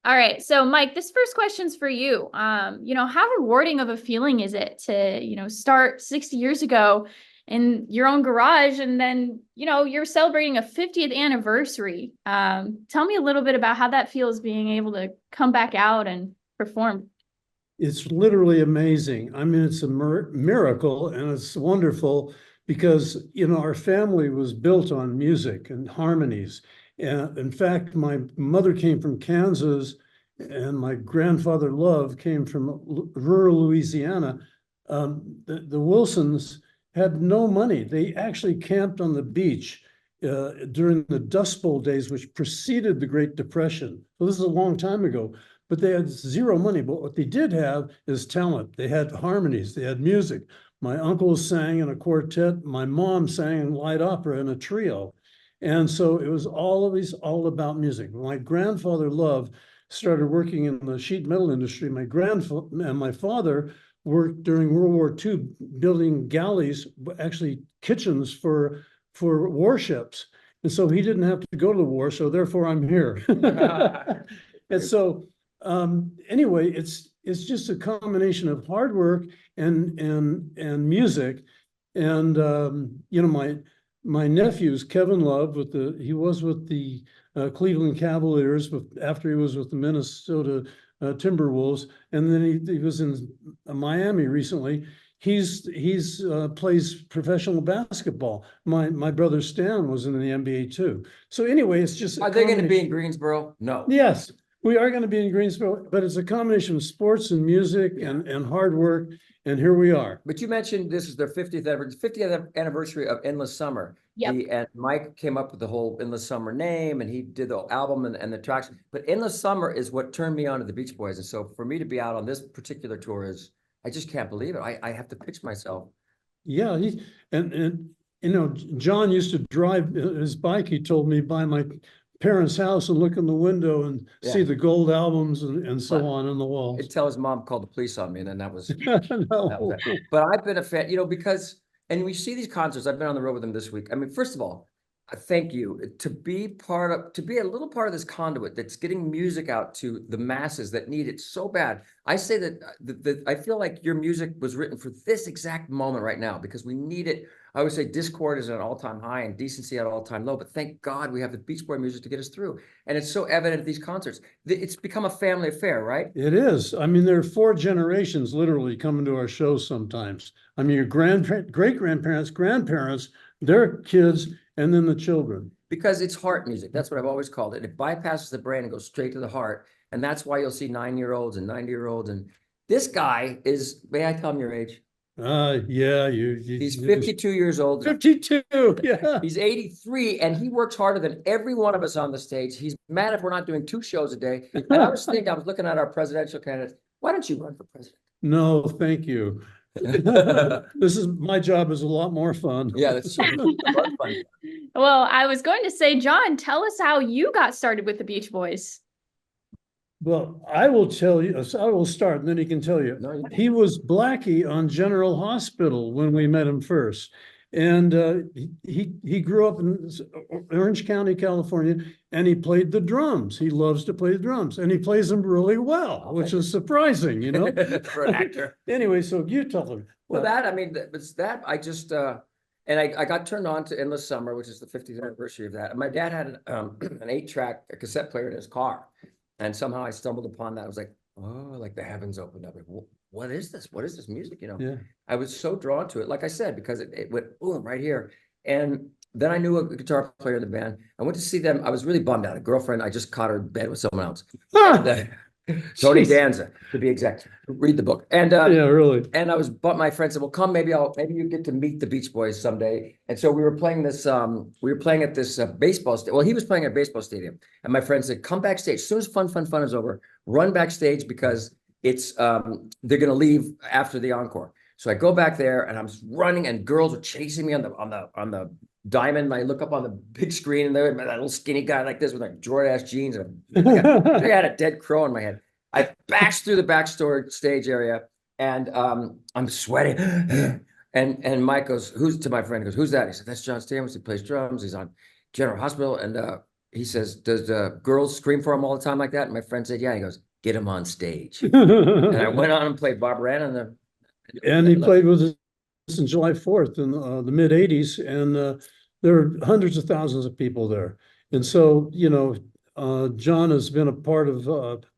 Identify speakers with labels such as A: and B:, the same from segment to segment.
A: All right. So, Mike, this first question's for you. How rewarding of a feeling is it to, start 60 years ago in your own garage and then, you're celebrating a 50th anniversary. Tell me a little bit about how that feels being able to come back out and perform.
B: It's literally amazing. I mean, it's a miracle and it's wonderful because, our family was built on music and harmonies. And in fact, my mother came from Kansas and my grandfather Love came from rural Louisiana. The Wilsons had no money. They actually camped on the beach during the Dust Bowl days, which preceded the Great Depression. So this is a long time ago, but they had zero money. But what they did have is talent. They had harmonies, they had music. My uncle sang in a quartet, my mom sang in light opera in a trio. And so it was always all about music. My grandfather Love started working in the sheet metal industry. My grandfather and my father worked during World War II building galleys, actually kitchens for warships. And so he didn't have to go to the war, so therefore I'm here. And so anyway, it's just a combination of hard work and music. And my nephews, Kevin Love, he was with the Cleveland Cavaliers after he was with the Minnesota Timberwolves, and then he was in Miami recently. He's plays professional basketball. My brother Stan was in the NBA too. So anyway, it's just
C: Are they going to be in Greensboro? No.
B: Yes, we are going to be in Greensboro, but it's a combination of sports and music and hard work, and here we are.
C: But you mentioned this is their 50th anniversary of Endless Summer.
A: Yep.
C: And Mike came up with the whole Endless Summer name, and he did the album and the tracks. But Endless Summer is what turned me on to the Beach Boys. And so for me to be out on this particular tour I just can't believe it. I have to pitch myself.
B: Yeah, John used to drive his bike, he told me, by my parents' house and look in the window and see the gold albums and so on the walls.
C: Until his mom called the police on me, and then that was,
B: No.
C: that was it. But I've been a fan, because, and we see these concerts, I've been on the road with them this week. I mean, first of all, thank you to be a little part of this conduit that's getting music out to the masses that need it so bad. I say that I feel like your music was written for this exact moment right now because we need it. I always say discord is at an all-time high and decency at an all-time low, but thank God we have the Beach Boy music to get us through. And it's so evident at these concerts. It's become a family affair, right?
B: It is. I mean, there are 4 generations literally coming to our shows sometimes. I mean, your great-grandparents, grandparents, their kids, and then the children.
C: Because it's heart music. That's what I've always called it. It bypasses the brain and goes straight to the heart. And that's why you'll see 9-year-olds and 90-year-olds. And this guy is, may I tell him your age?
B: Yeah,
C: he's 52 years old.
B: 52, yeah.
C: He's 83, and he works harder than every one of us on the stage. He's mad if we're not doing 2 shows a day. And I was looking at our presidential candidates. Why don't you run for president?
B: No, thank you. My job is a lot more fun.
C: Yeah, that's true.
A: Well, I was going to say, John, tell us how you got started with the Beach Boys.
B: Well, I will tell you, I will start and then he can tell you.
C: No,
B: he was Blackie on General Hospital when we met him first. And he grew up in Orange County, California, and he played the drums. He loves to play the drums, and he plays them really well, which is surprising,
C: for an actor.
B: Anyway, so you tell them.
C: Well, I just, and I got turned on to Endless Summer, which is the 50th anniversary of that. And my dad had an 8-track cassette player in his car. And somehow I stumbled upon that. I was like, oh, like the heavens opened up. Like, what is this? What is this music?
B: Yeah.
C: I was so drawn to it, like I said, because it went boom right here. And then I knew a guitar player in the band. I went to see them. I was really bummed out. A girlfriend, I just caught her in bed with someone else. Tony Danza, to be exact. Read the book. And
B: yeah, really.
C: And but my friend said, well, come, maybe you get to meet the Beach Boys someday. And so we were playing this, at this baseball stadium. Well, he was playing at a baseball stadium. And my friend said, come backstage. As soon as fun is over, run backstage because it's, they're going to leave after the encore. So I go back there and I'm running and girls are chasing me on the diamond. And I look up on the big screen and there, that little skinny guy like this with like Jordan-ass jeans. And I had a dead crow in my head. I bashed through the backstage area and I'm sweating. And Mike goes, to my friend, he goes, who's that? He said, that's John Stamos. He plays drums. He's on General Hospital. And he says, does the girls scream for him all the time like that? And my friend said, yeah. He goes, get him on stage. And I went on and played Barbara Ann
B: And he played with us in July 4th in the mid 80s. And there were hundreds of thousands of people there. And so, John has been a part of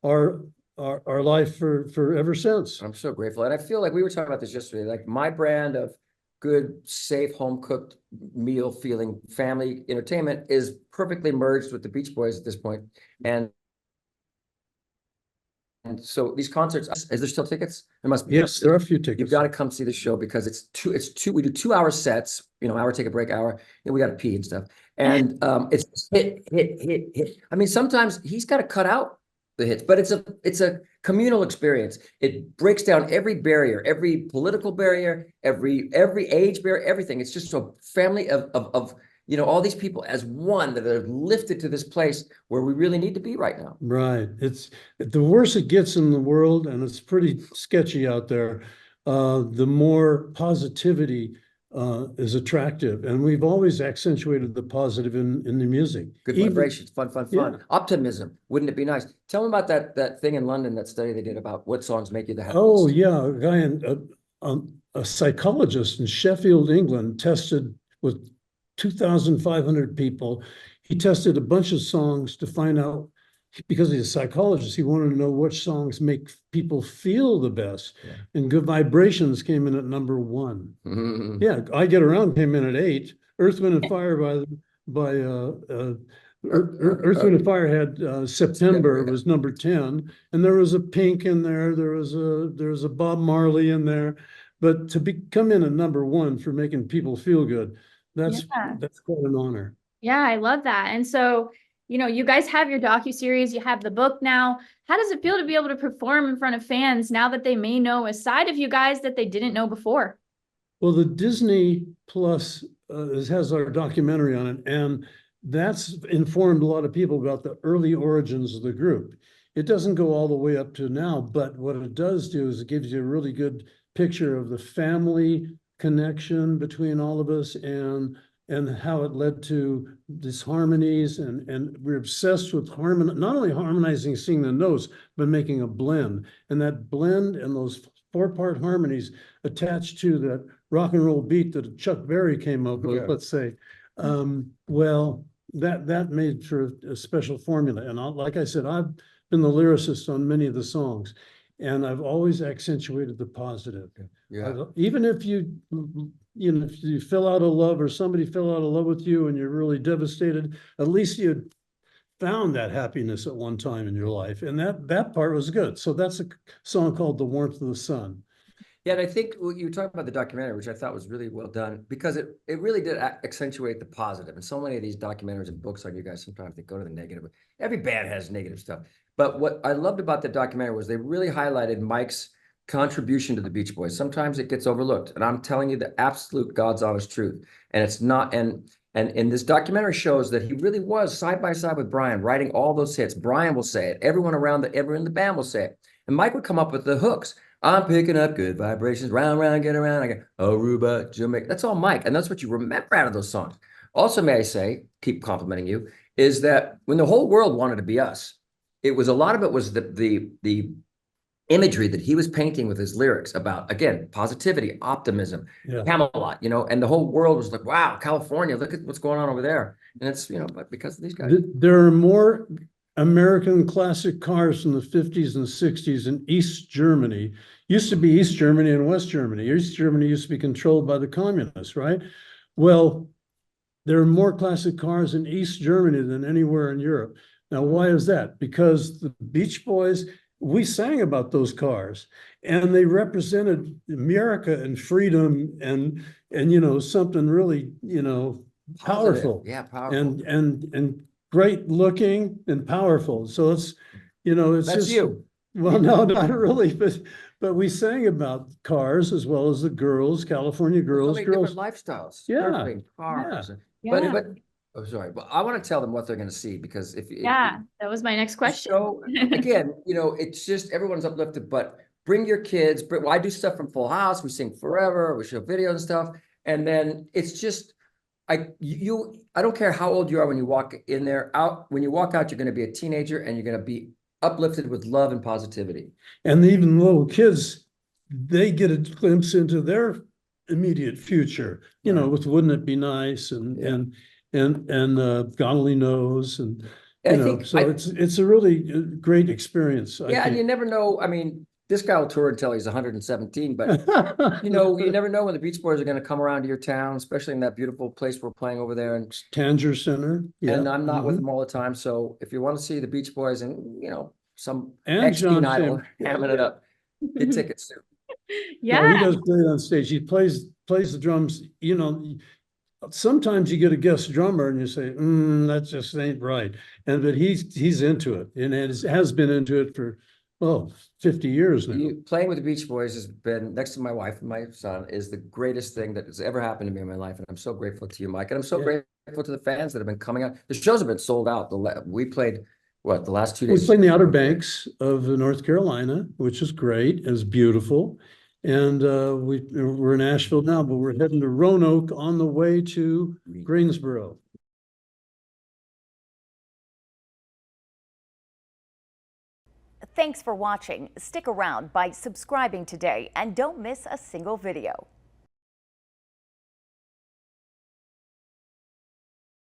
B: our life for ever since.
C: I'm so grateful. And I feel like we were talking about this yesterday, like my brand of good, safe, home cooked meal feeling family entertainment is perfectly merged with the Beach Boys at this point. And so these concerts, is there still tickets? There must be.
B: Yes, there are a few tickets.
C: You've got to come see the show because we do 2 hour sets, hour, take a break, hour, and we got to pee and stuff. And it's hit. I mean, sometimes he's got to cut out the hits, but it's a communal experience. It breaks down every barrier, every political barrier, every age barrier, everything. It's just a family of all these people as one that are lifted to this place where we really need to be right now.
B: Right. It's the worse it gets in the world, and it's pretty sketchy out there, the more positivity is attractive. And we've always accentuated the positive in the music.
C: Good vibrations, fun.
B: Yeah.
C: Optimism. Wouldn't it be nice? Tell me about that thing in London, that study they did about what songs make you the happiest.
B: Oh, yeah. A guy, a psychologist in Sheffield, England, tested with 2,500 people. He tested a bunch of songs to find out, because he's a psychologist, he wanted to know which songs make people feel the best.
C: Yeah.
B: And Good Vibrations came in at number 1.
C: Mm-hmm.
B: Yeah, I Get Around came in at 8. Earth, Wind and Fire Earth, Wind and Fire had September was number 10, and there was a Pink in there. There was a Bob Marley in there, but to come in at number 1 for making people feel good, that's quite an honor.
A: Yeah, I love that. And so, you guys have your docuseries, you have the book now. How does it feel to be able to perform in front of fans now that they may know a side of you guys that they didn't know before?
B: Well, the Disney Plus has our documentary on it, and that's informed a lot of people about the early origins of the group. It doesn't go all the way up to now, but what it does do is it gives you a really good picture of the family connection between all of us and how it led to these harmonies, and we're obsessed with not only harmonizing, singing the notes, but making a blend. And that blend and those 4-part harmonies attached to that rock and roll beat that Chuck Berry came up with, let's say, well, that made for a special formula. And like I said, I've been the lyricist on many of the songs, and I've always accentuated the positive.
C: Yeah.
B: Even if if you fill out a love, or somebody fill out a love with you and you're really devastated, at least you found that happiness at one time in your life. And that part was good. So that's a song called The Warmth of the Sun.
C: Yeah, and I think you were talking about the documentary, which I thought was really well done, because it really did accentuate the positive. And so many of these documentaries and books on you guys, sometimes they go to the negative. Every band has negative stuff. But what I loved about the documentary was they really highlighted Mike's contribution to the Beach Boys. Sometimes it gets overlooked. And I'm telling you the absolute God's honest truth. And it's not, and this documentary shows that he really was side by side with Brian, writing all those hits. Brian will say it. Everyone in the band will say it. And Mike would come up with the hooks. I'm picking up good vibrations, round, round, get around. I go, Aruba, Jamaica. That's all Mike. And that's what you remember out of those songs. Also, may I say, keep complimenting you, is that when the whole world wanted to be us, a lot of it was the imagery that he was painting with his lyrics about, again, positivity, optimism, Camelot, and the whole world was like, wow, California, look at what's going on over there. And it's, but because of these guys.
B: There are more American classic cars from the 50s and 60s in East Germany. Used to be East Germany and West Germany. East Germany used to be controlled by the communists, right? Well, there are more classic cars in East Germany than anywhere in Europe. Now, why is that? Because the Beach Boys, we sang about those cars, and they represented America and freedom and something really, powerful.
C: Yeah, powerful.
B: And great looking and powerful. So it's
C: That's
B: just
C: you.
B: Well, no, not really, but we sang about cars as well as the girls, California girls,
C: Different lifestyles.
B: Yeah.
C: Surfing, cars.
A: Yeah.
C: But oh, sorry, but I want to tell them what they're going to see, because
A: that was my next question.
C: So again, it's just everyone's uplifted, but bring your kids. I do stuff from Full House. We sing forever. We show videos and stuff. And then it's just, I don't care how old you are when you walk in there, when you walk out, you're gonna be a teenager and you're gonna be uplifted with love and positivity.
B: And even little kids, they get a glimpse into their immediate future, you know,
C: Right.
B: with Wouldn't It Be Nice and,
C: Yeah.
B: God Only Knows and,
C: I
B: you know,
C: think,
B: so it's a really great experience, I
C: yeah, and you
B: think.
C: never know, I mean, this guy will tour until he's 117, but you know, you never know when the Beach Boys are gonna come around to your town, especially in that beautiful place we're playing over there. And
B: Tanger Center, yeah.
C: and I'm not with
B: mhm.
C: them all the time, so if you want to see the Beach Boys and, you know, some
B: And
C: ex-teen
B: John
C: idol
B: Tim.
C: hamming it up, get tickets soon.
B: No,
A: Yeah.
B: he does play it on stage. He plays the drums, you know. Sometimes you get a guest drummer and you say, that just ain't right. And but he's into it and has been into it for 50 years now.
C: Playing with the Beach Boys has been, next to my wife and my son, is the greatest thing that has ever happened to me in my life. And I'm so grateful to you, Mike. And I'm so
B: Yeah.
C: grateful to the fans that have been coming out. The shows have been sold out. We played, what, the last 2
B: We
C: days?
B: played in the Outer Banks of North Carolina, which is great. It's beautiful. And we're in Asheville now, but we're heading to Roanoke on the way to Greensboro.
D: Thanks for watching. Stick around by subscribing today and don't miss a single video.